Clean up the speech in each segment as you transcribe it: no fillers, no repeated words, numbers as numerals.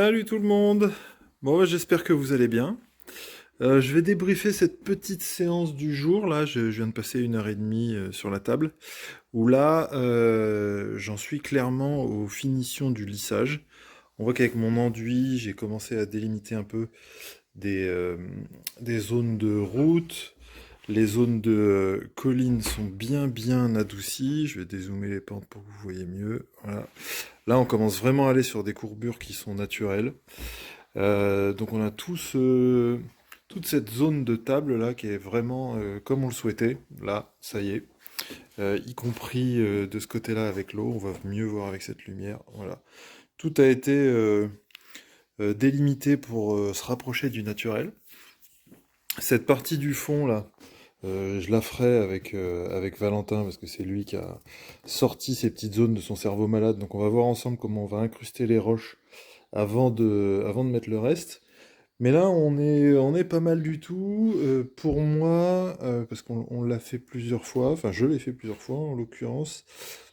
Salut tout le monde! Bon, bah, j'espère que vous allez bien. Je vais débriefer cette petite séance du jour. Là, je viens de passer 1 heure et demie sur la table, où là, j'en suis clairement aux finitions du lissage. On voit qu'avec mon enduit, j'ai commencé à délimiter un peu des, euh, des zones de route. Les zones de collines sont bien adoucies. Je vais dézoomer les pentes pour que vous voyez mieux. Voilà. Là, on commence vraiment à aller sur des courbures qui sont naturelles. Donc on a toute cette zone de table là qui est vraiment comme on le souhaitait. Là, ça y est. Y compris de ce côté-là avec l'eau, on va mieux voir avec cette lumière. Voilà. Tout a été délimité pour se rapprocher du naturel. Cette partie du fond là, je la ferai avec Valentin parce que c'est lui qui a sorti ces petites zones de son cerveau malade. Donc on va voir ensemble comment on va incruster les roches avant de mettre le reste. Mais là, on est pas mal du tout. Pour moi, parce qu'on l'a fait plusieurs fois, enfin je l'ai fait plusieurs fois en l'occurrence,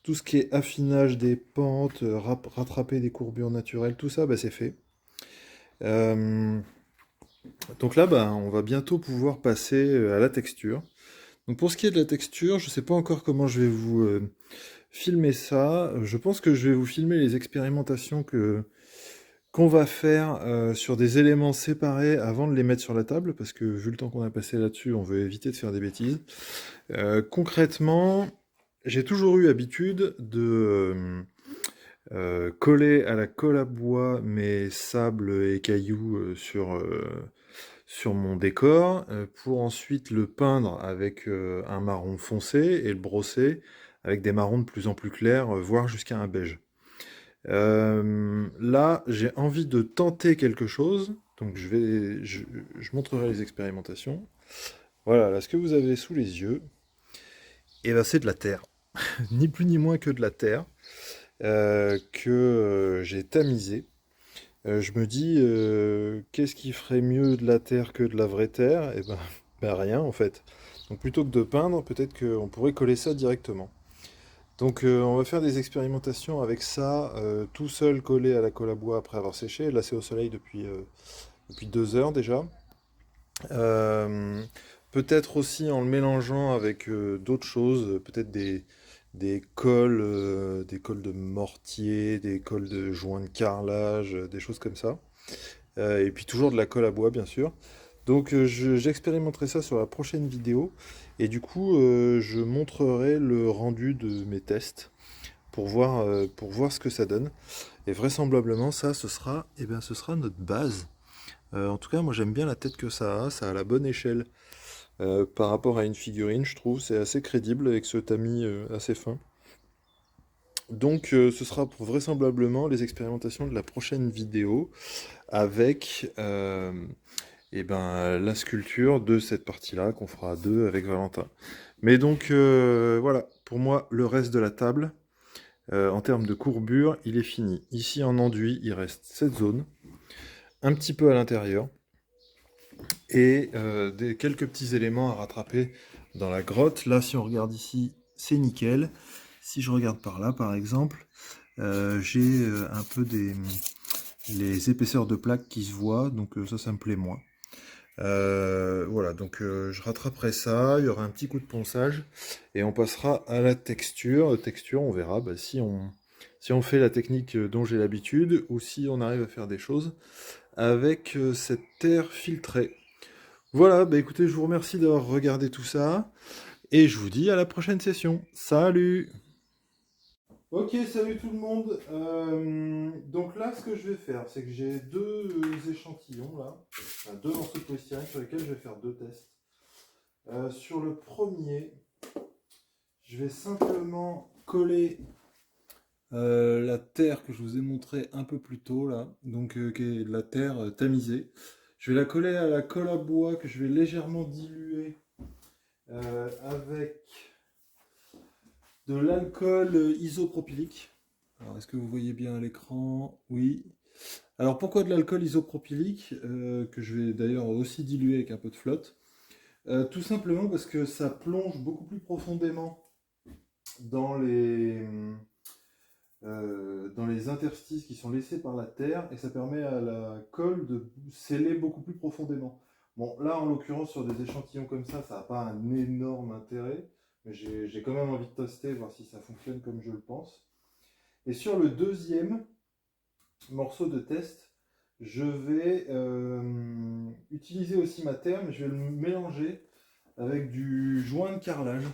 tout ce qui est affinage des pentes, rattraper des courbures naturelles, tout ça, bah, c'est fait. Euh, donc là, bah, on va bientôt pouvoir passer à la texture. Donc pour ce qui est de la texture, je sais pas encore comment je vais vous filmer ça. Je pense que je vais vous filmer les expérimentations qu'on va faire sur des éléments séparés avant de les mettre sur la table, parce que vu le temps qu'on a passé là-dessus, on veut éviter de faire des bêtises. Concrètement, j'ai toujours eu habitude de coller à la colle à bois mes sables et cailloux sur mon décor, pour ensuite le peindre avec un marron foncé et le brosser avec des marrons de plus en plus clairs, voire jusqu'à un beige. Là, j'ai envie de tenter quelque chose, donc je montrerai les expérimentations. Voilà, là, ce que vous avez sous les yeux, et ben, c'est de la terre, ni plus ni moins que de la terre que j'ai tamisé. Je me dis, qu'est-ce qui ferait mieux de la terre que de la vraie terre? Et ben, ben rien en fait. Donc plutôt que de peindre, peut-être qu'on pourrait coller ça directement. Donc on va faire des expérimentations avec ça, tout seul collé à la colle à bois après avoir séché. Là c'est au soleil depuis 2 heures déjà. Euh, Peut-être aussi en le mélangeant avec d'autres choses, peut-être des colles de mortier, des colles de joint de carrelage, des choses comme ça. Et puis toujours de la colle à bois bien sûr. Donc j'expérimenterai ça sur la prochaine vidéo. Et du coup je montrerai le rendu de mes tests pour voir ce que ça donne. Et vraisemblablement, ça, ce sera notre base. En tout cas, moi j'aime bien la tête que ça a la bonne échelle par rapport à une figurine, je trouve, c'est assez crédible avec ce tamis assez fin. Donc ce sera pour vraisemblablement les expérimentations de la prochaine vidéo avec la sculpture de cette partie-là qu'on fera à deux avec Valentin. Mais donc voilà, pour moi, le reste de la table, en termes de courbure, il est fini. Ici en enduit, il reste cette zone, un petit peu à l'intérieur, et quelques petits éléments à rattraper dans la grotte. Là, si on regarde ici, c'est nickel. Si je regarde par là, par exemple, j'ai un peu les épaisseurs de plaques qui se voient, donc ça me plaît moins. Voilà, donc je rattraperai ça, il y aura un petit coup de ponçage, et on passera à la texture. Texture, on verra bah, si on fait la technique dont j'ai l'habitude, ou si on arrive à faire des choses avec cette terre filtrée. Voilà, bah écoutez, je vous remercie d'avoir regardé tout ça, et je vous dis à la prochaine session. Salut! Ok, salut tout le monde. Donc là, ce que je vais faire, c'est que j'ai deux échantillons là, enfin, deux morceaux de polystyrène sur lesquels je vais faire deux tests. Sur le premier, je vais simplement coller la terre que je vous ai montré un peu plus tôt là, donc qui est de la terre tamisée. Je vais la coller à la colle à bois que je vais légèrement diluer avec de l'alcool isopropylique. Alors, est-ce que vous voyez bien à l'écran? Oui. Alors, pourquoi de l'alcool isopropylique, que je vais d'ailleurs aussi diluer avec un peu de flotte? Tout simplement parce que ça plonge beaucoup plus profondément dans dans les interstices qui sont laissés par la terre et ça permet à la colle de sceller beaucoup plus profondément. Bon, là en l'occurrence sur des échantillons comme ça n'a pas un énorme intérêt, mais j'ai quand même envie de tester, voir si ça fonctionne comme je le pense. Et sur le deuxième morceau de test, je vais utiliser aussi ma terre, mais je vais le mélanger avec du joint de carrelage.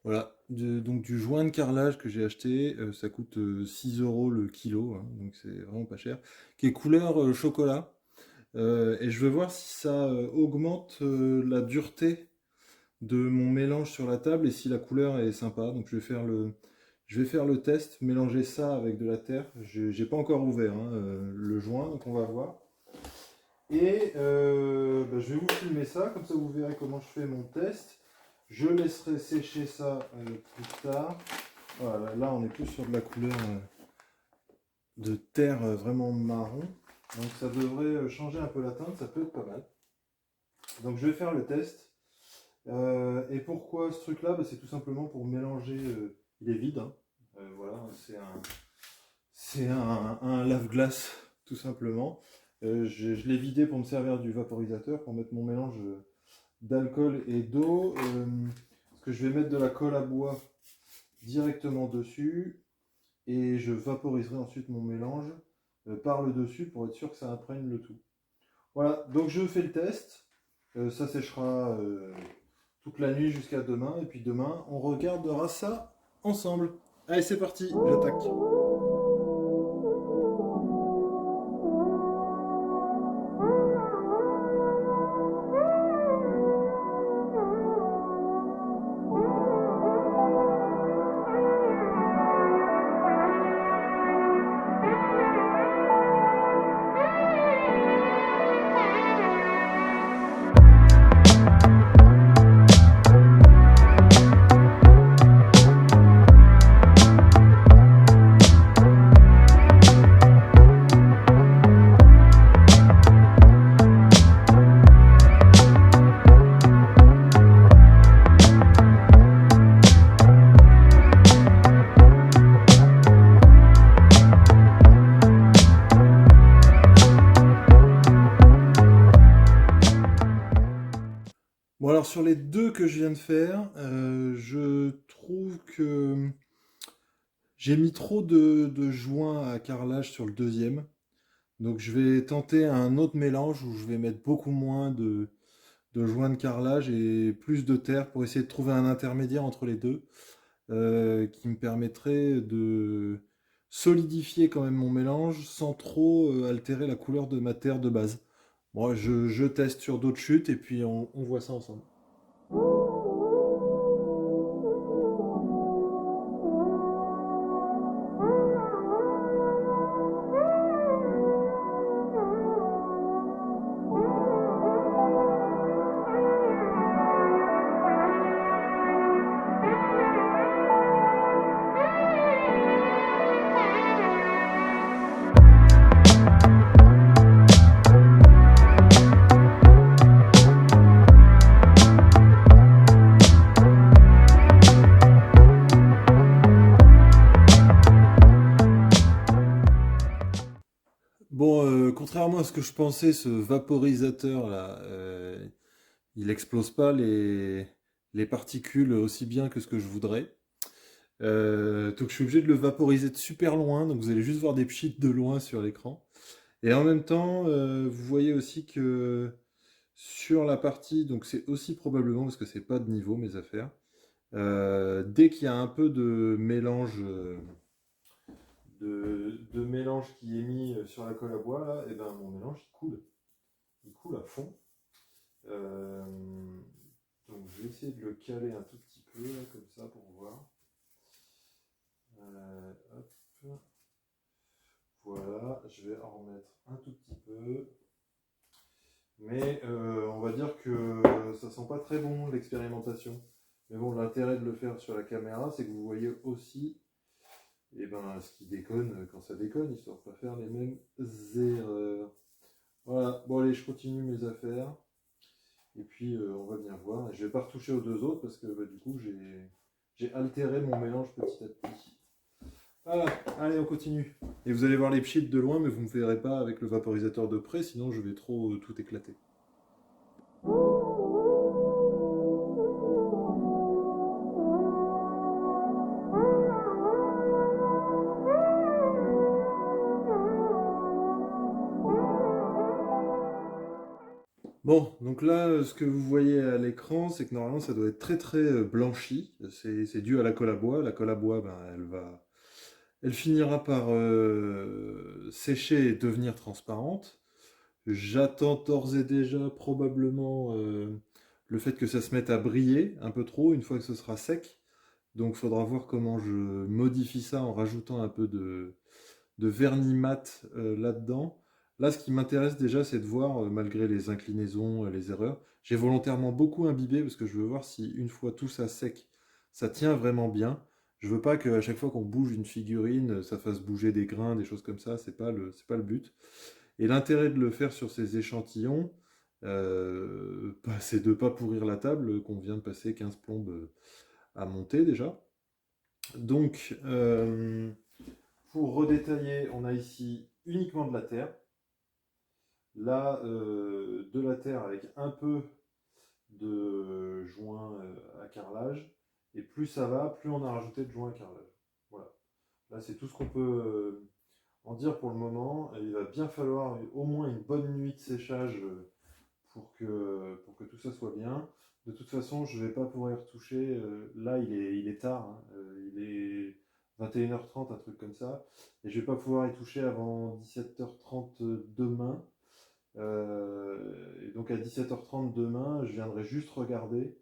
Voilà, donc du joint de carrelage que j'ai acheté, ça coûte 6 € le kilo, hein, donc c'est vraiment pas cher, qui est couleur chocolat. Et je veux voir si ça augmente la dureté de mon mélange sur la table et si la couleur est sympa. Donc je vais faire le test, mélanger ça avec de la terre. J'ai pas encore ouvert hein, le joint, donc on va voir. Et je vais vous filmer ça, comme ça vous verrez comment je fais mon test. Je laisserai sécher ça plus tard. Voilà, là on est plus sur de la couleur de terre vraiment marron. Donc ça devrait changer un peu la teinte, ça peut être pas mal. Donc je vais faire le test. Et pourquoi ce truc là, c'est tout simplement pour mélanger, il est vide, hein. Voilà, c'est un lave-glace tout simplement. Je l'ai vidé pour me servir du vaporisateur, pour mettre mon mélange d'alcool et d'eau. Parce que je vais mettre de la colle à bois directement dessus et je vaporiserai ensuite mon mélange par le dessus pour être sûr que ça imprègne le tout. Voilà, donc je fais le test. Ça séchera toute la nuit jusqu'à demain. Et puis demain, on regardera ça ensemble. Allez, c'est parti, j'attaque. Bon alors sur les deux que je viens de faire, je trouve que j'ai mis trop de joints à carrelage sur le deuxième. Donc je vais tenter un autre mélange où je vais mettre beaucoup moins de joints de carrelage et plus de terre pour essayer de trouver un intermédiaire entre les deux qui me permettrait de solidifier quand même mon mélange sans trop altérer la couleur de ma terre de base. Bon, je teste sur d'autres chutes et puis on voit ça ensemble. Bon, contrairement à ce que je pensais, ce vaporisateur là, il explose pas les particules aussi bien que ce que je voudrais. Donc je suis obligé de le vaporiser de super loin, donc vous allez juste voir des pchits de loin sur l'écran. Et en même temps, vous voyez aussi que sur la partie, donc c'est aussi probablement parce que c'est pas de niveau mes affaires, dès qu'il y a un peu de mélange de mélange qui est mis sur la colle à bois là, et ben mon mélange il coule à fond. Euh, donc je vais essayer de le caler un tout petit peu là, comme ça pour voir. Hop. Voilà, je vais en remettre un tout petit peu. Mais on va dire que ça sent pas très bon l'expérimentation. Mais bon, l'intérêt de le faire sur la caméra, c'est que vous voyez aussi ce qui déconne quand ça déconne, histoire de pas faire les mêmes erreurs. Voilà, bon allez, je continue mes affaires. Et puis on va bien voir. Je vais pas retoucher aux deux autres parce que du coup j'ai altéré mon mélange petit à petit. Voilà, allez, on continue. Et vous allez voir les pchits de loin, mais vous ne me verrez pas avec le vaporisateur de près, sinon je vais trop tout éclater. Bon, donc là, ce que vous voyez à l'écran, c'est que normalement ça doit être très très blanchi. C'est dû à la colle à bois. La colle à bois, ben, elle finira par sécher et devenir transparente. J'attends d'ores et déjà probablement le fait que ça se mette à briller un peu trop une fois que ce sera sec. Donc il faudra voir comment je modifie ça en rajoutant un peu de vernis mat là-dedans. Là, ce qui m'intéresse déjà, c'est de voir, malgré les inclinaisons, les erreurs, j'ai volontairement beaucoup imbibé parce que je veux voir si une fois tout ça sec, ça tient vraiment bien. Je veux pas qu'à chaque fois qu'on bouge une figurine, ça fasse bouger des grains, des choses comme ça. C'est pas le but. Et l'intérêt de le faire sur ces échantillons, bah, c'est de ne pas pourrir la table qu'on vient de passer 15 plombes à monter déjà. Donc, pour redétailler, on a ici uniquement de la terre. Là, de la terre avec un peu de joint à carrelage. Et plus ça va, plus on a rajouté de joint à carrelage. Voilà. Là, c'est tout ce qu'on peut en dire pour le moment. Il va bien falloir au moins une bonne nuit de séchage pour que tout ça soit bien. De toute façon, je ne vais pas pouvoir y retoucher. Là, il est tard. Hein. Il est 21h30, un truc comme ça. Et je ne vais pas pouvoir y toucher avant 17h30 demain. Et donc à 17h30 demain, je viendrai juste regarder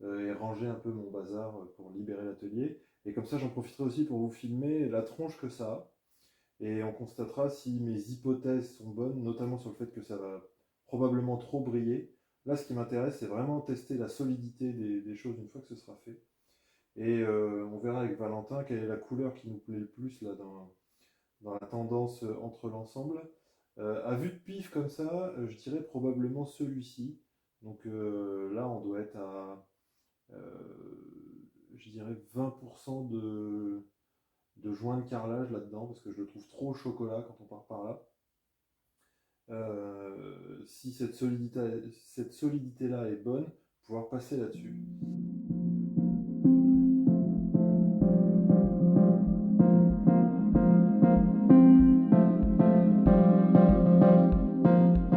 et ranger un peu mon bazar pour libérer l'atelier. Et comme ça, j'en profiterai aussi pour vous filmer la tronche que ça a. Et on constatera si mes hypothèses sont bonnes, notamment sur le fait que ça va probablement trop briller. Là, ce qui m'intéresse, c'est vraiment tester la solidité des choses une fois que ce sera fait. Et on verra avec Valentin quelle est la couleur qui nous plaît le plus là, dans la tendance entre l'ensemble. À vue de pif comme ça, je dirais probablement celui-ci. Donc là, on doit être à, je dirais, 20% de joint de carrelage là-dedans, parce que je le trouve trop au chocolat quand on part par là. Si cette solidité-là est bonne, pouvoir passer là-dessus.